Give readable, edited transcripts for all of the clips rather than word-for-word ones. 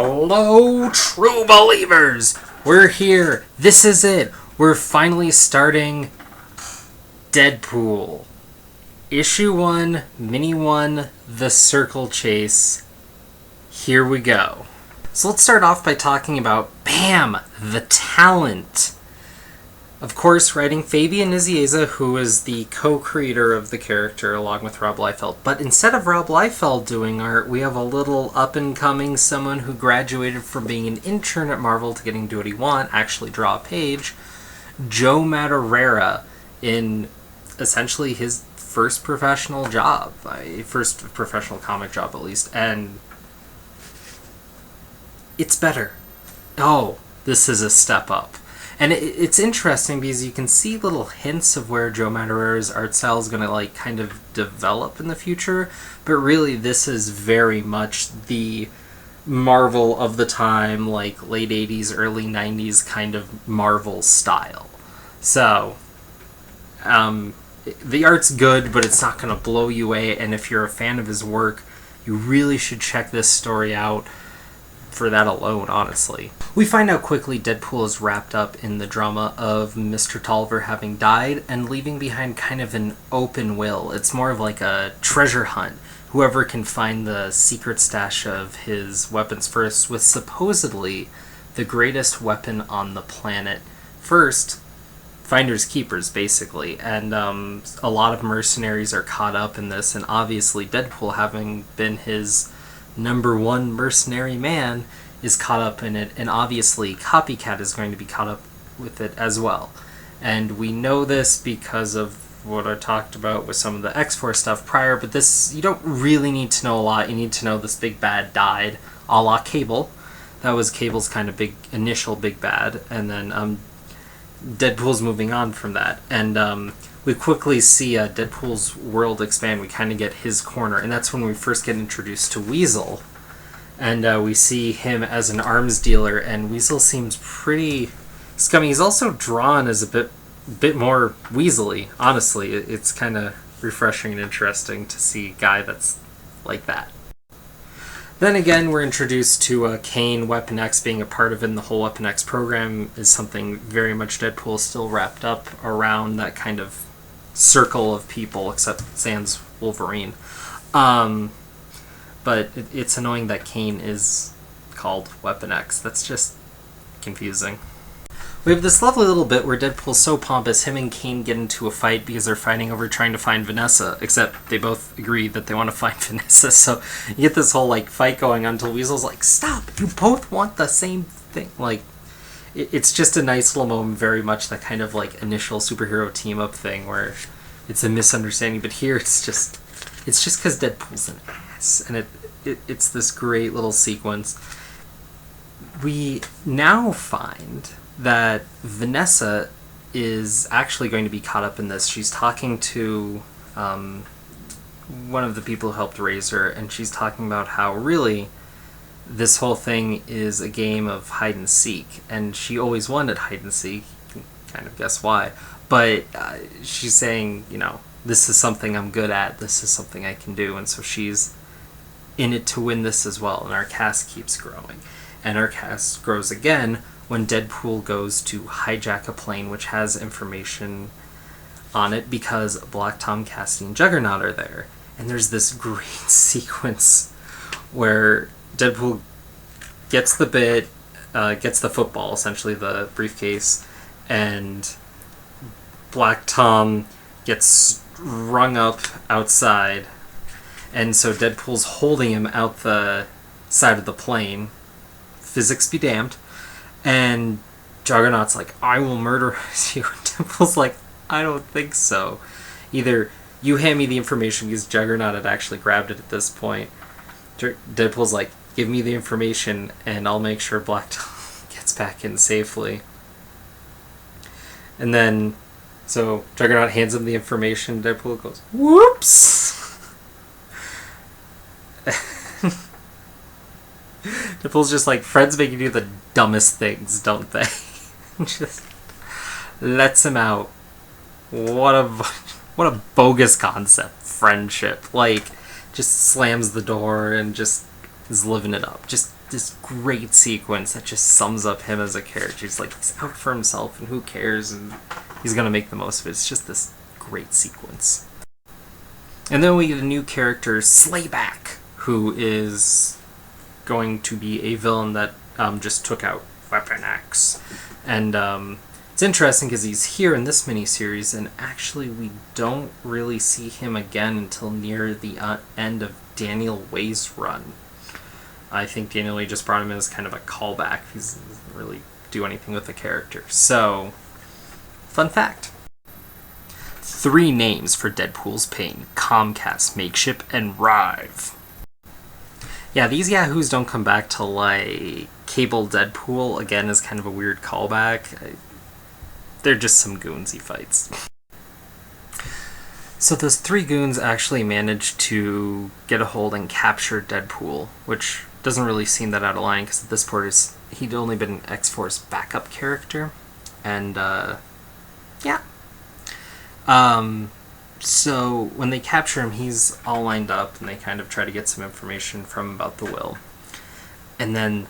Hello, true believers! We're here. This is it. We're finally starting Deadpool. Issue 1, Mini 1, The Circle Chase. Here we go. So let's start off by talking about, bam, the talent. Of course, writing Fabian Nicieza, who is the co-creator of the character along with Rob Liefeld. But instead of Rob Liefeld doing art, we have a little up-and-coming someone who graduated from being an intern at Marvel to getting Do What He Want, actually draw a page, Joe Madureira, in essentially his first professional job, first professional comic job at least, and it's better. Oh, this is a step up. And it's interesting because you can see little hints of where Joe Madureira's art style is going to kind of develop in the future, but really this is very much the Marvel of the time, late 80s, early 90s kind of Marvel style. So, the art's good, but it's not going to blow you away, and if you're a fan of his work, you really should check this story out for that alone, honestly. We find out quickly Deadpool is wrapped up in the drama of Mr. Tolliver having died and leaving behind kind of an open will. It's more of like a treasure hunt. Whoever can find the secret stash of his weapons first, with supposedly the greatest weapon on the planet first, finders keepers, basically. And a lot of mercenaries are caught up in this, and obviously Deadpool, having been his number one mercenary man, is caught up in it, and obviously Copycat is going to be caught up with it as well. And we know this because of what I talked about with some of the X-Force stuff prior, but this, you don't really need to know a lot. You need to know this big bad died, a la Cable. That was Cable's kind of initial big bad, and then Deadpool's moving on from that. And we quickly see Deadpool's world expand. We kind of get his corner, and that's when we first get introduced to Weasel. And we see him as an arms dealer, and Weasel seems pretty scummy. He's also drawn as a bit more weaselly, honestly. It's kind of refreshing and interesting to see a guy that's like that. Then again, we're introduced to Kane. Weapon X being a part of it, and the whole Weapon X program is something very much Deadpool still wrapped up around that kind of circle of people, except sans Wolverine. But it's annoying that Kane is called Weapon X. That's just confusing. We have this lovely little bit where Deadpool's so pompous, him and Kane get into a fight because they're fighting over trying to find Vanessa, except they both agree that they want to find Vanessa, so you get this whole fight going on until Weasel's like, stop, you both want the same thing. It's just a nice little moment, very much that kind of initial superhero team-up thing where it's a misunderstanding, but here it's just because Deadpool's an ass, and it's this great little sequence. We now find that Vanessa is actually going to be caught up in this. She's talking to one of the people who helped raise her, and she's talking about how really this whole thing is a game of hide and seek, and she always wanted hide and seek. You can kind of guess why. But she's saying, this is something I'm good at, this is something I can do, and so she's in it to win this as well, and our cast keeps growing. And our cast grows again when Deadpool goes to hijack a plane which has information on it because Black Tom, Cassie, and Juggernaut are there. And there's this great sequence where Deadpool gets the bit, gets the football, essentially the briefcase, and Black Tom gets rung up outside, and so Deadpool's holding him out the side of the plane. Physics be damned. And Juggernaut's like, I will murder you. Deadpool's like, I don't think so. Either you hand me the information, because Juggernaut had actually grabbed it at this point. Deadpool's like, give me the information and I'll make sure Black Tom gets back in safely. And then, so Juggernaut hands him the information. Deadpool goes, whoops! Deadpool's just like, friends make you do the dumbest things, don't they? Just lets him out. What a bogus concept, friendship. Just slams the door and just is living it up. Just this great sequence that just sums up him as a character. He's like, he's out for himself, and who cares, and he's gonna make the most of it. It's just this great sequence. And then we get a new character, Slayback, who is going to be a villain that just took out Weapon X. And it's interesting because he's here in this miniseries, and actually we don't really see him again until near the end of Daniel Way's run. I think Daniel Way just brought him in as kind of a callback. He doesn't really do anything with the character. So, fun fact. 3 names for Deadpool's pain: Comcast, Makeship, and Rive. Yeah, these yahoos don't come back to like Cable Deadpool. Again, is kind of a weird callback. They're just some goons he fights. So those 3 goons actually managed to get a hold and capture Deadpool, which doesn't really seem that out of line because at this point he'd only been an X-Force backup character. And yeah. So when they capture him, he's all lined up, and they kind of try to get some information from him about the will. And then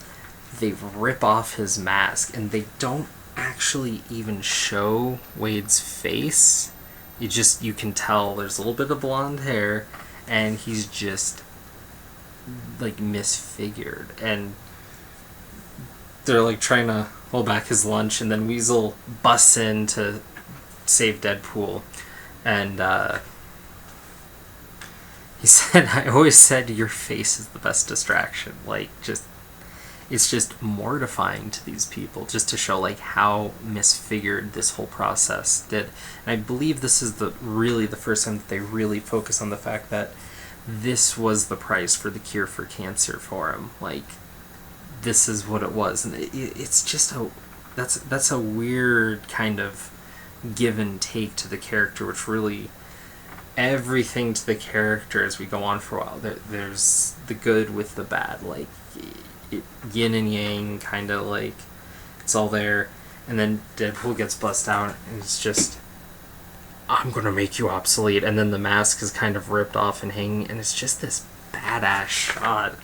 they rip off his mask, and they don't actually even show Wade's face. You can tell there's a little bit of blonde hair, and he's just like misfigured. And they're like trying to hold back his lunch, and then Weasel busts in to save Deadpool. And he said, I always said your face is the best distraction. Like, it's just mortifying to these people, just to show like how misfigured this whole process did. And I believe this is really the first time that they really focus on the fact that this was the price for the cure for cancer for him. Like, this is what it was. And it's just that's a weird kind of give and take to the character, which really, everything to the character as we go on for a while, there's the good with the bad, like yin and yang, kind of like it's all there. And then Deadpool gets bust out, and it's just, I'm gonna make you obsolete. And then the mask is kind of ripped off and hanging, and it's just this badass shot.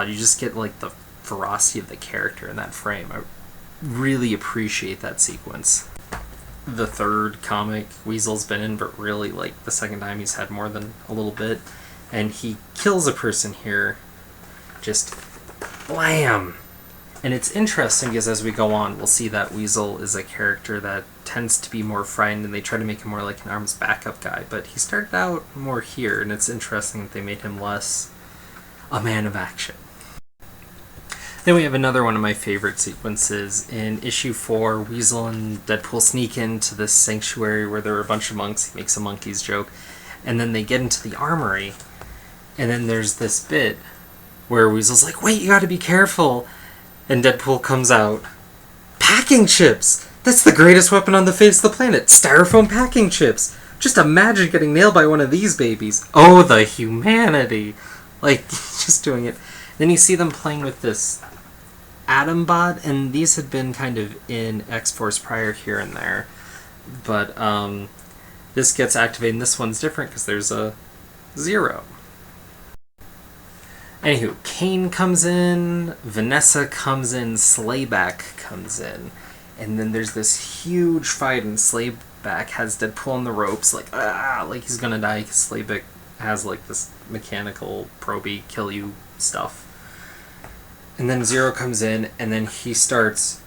You just get like the ferocity of the character in that frame. I really appreciate that sequence. The 3rd comic Weasel's been in, but really like the 2nd time he's had more than a little bit, and he kills a person here, just blam. And it's interesting because as we go on, we'll see that Weasel is a character that tends to be more frightened, and they try to make him more like an arms backup guy, but he started out more here, and it's interesting that they made him less a man of action. Then we have another one of my favorite sequences. In issue 4, Weasel and Deadpool sneak into this sanctuary where there are a bunch of monks. He makes a monkey's joke. And then they get into the armory. And then there's this bit where Weasel's like, wait, you gotta be careful. And Deadpool comes out. Packing chips! That's the greatest weapon on the face of the planet. Styrofoam packing chips! Just imagine getting nailed by one of these babies. Oh, the humanity! Like, just doing it. Then you see them playing with this Atom Bot, and these had been kind of in X-Force prior here and there. But this gets activated, and this one's different because there's a 0. Anywho, Kane comes in, Vanessa comes in, Slayback comes in, and then there's this huge fight, and Slayback has Deadpool on the ropes, like he's gonna die, because Slayback has like this mechanical proby kill you stuff. And then Zero comes in, and then he starts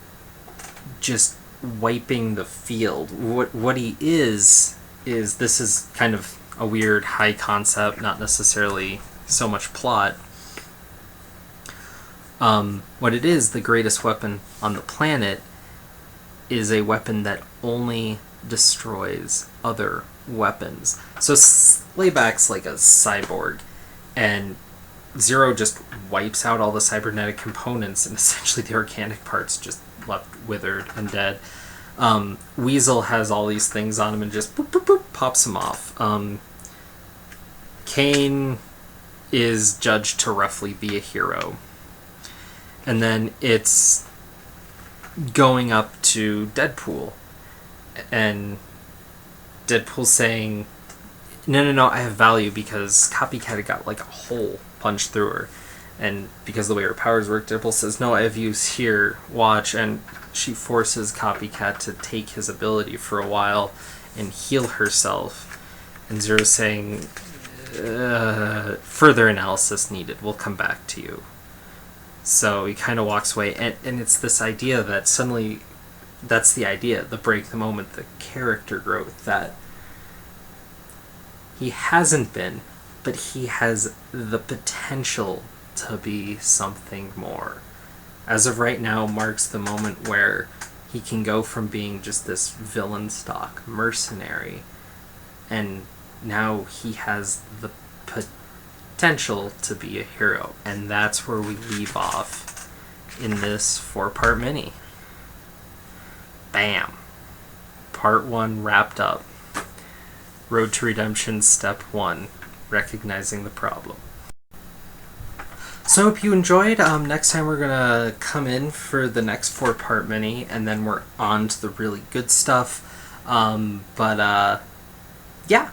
just wiping the field. What he is this is kind of a weird high concept, not necessarily so much plot. What it is, the greatest weapon on the planet, is a weapon that only destroys other weapons. So Slayback's like a cyborg, and Zero just wipes out all the cybernetic components, and essentially the organic parts just left withered and dead. Weasel has all these things on him and just boop, boop, boop, pops him off. Kane is judged to roughly be a hero. And then it's going up to Deadpool, and Deadpool saying, no, I have value, because Copycat got like a hole punched through her. And because of the way her powers work, Deadpool says, no, I have use here, watch, and she forces Copycat to take his ability for a while and heal herself. And Zero's saying, further analysis needed, we'll come back to you. So he kind of walks away, and it's this idea that suddenly, that's the idea, the break, the moment, the character growth, that he hasn't been, but he has the potential to be something more. As of right now, marks the moment where he can go from being just this villain stock mercenary, and now he has the potential to be a hero. And that's where we leave off in this 4-part mini. Bam! Part 1 wrapped up. Road to Redemption Step 1. Recognizing the problem. So I hope you enjoyed. Next time we're going to come in for the next 4-part mini, and then we're on to the really good stuff. Yeah.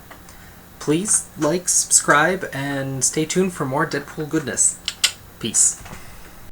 Please like, subscribe, and stay tuned for more Deadpool goodness. Peace.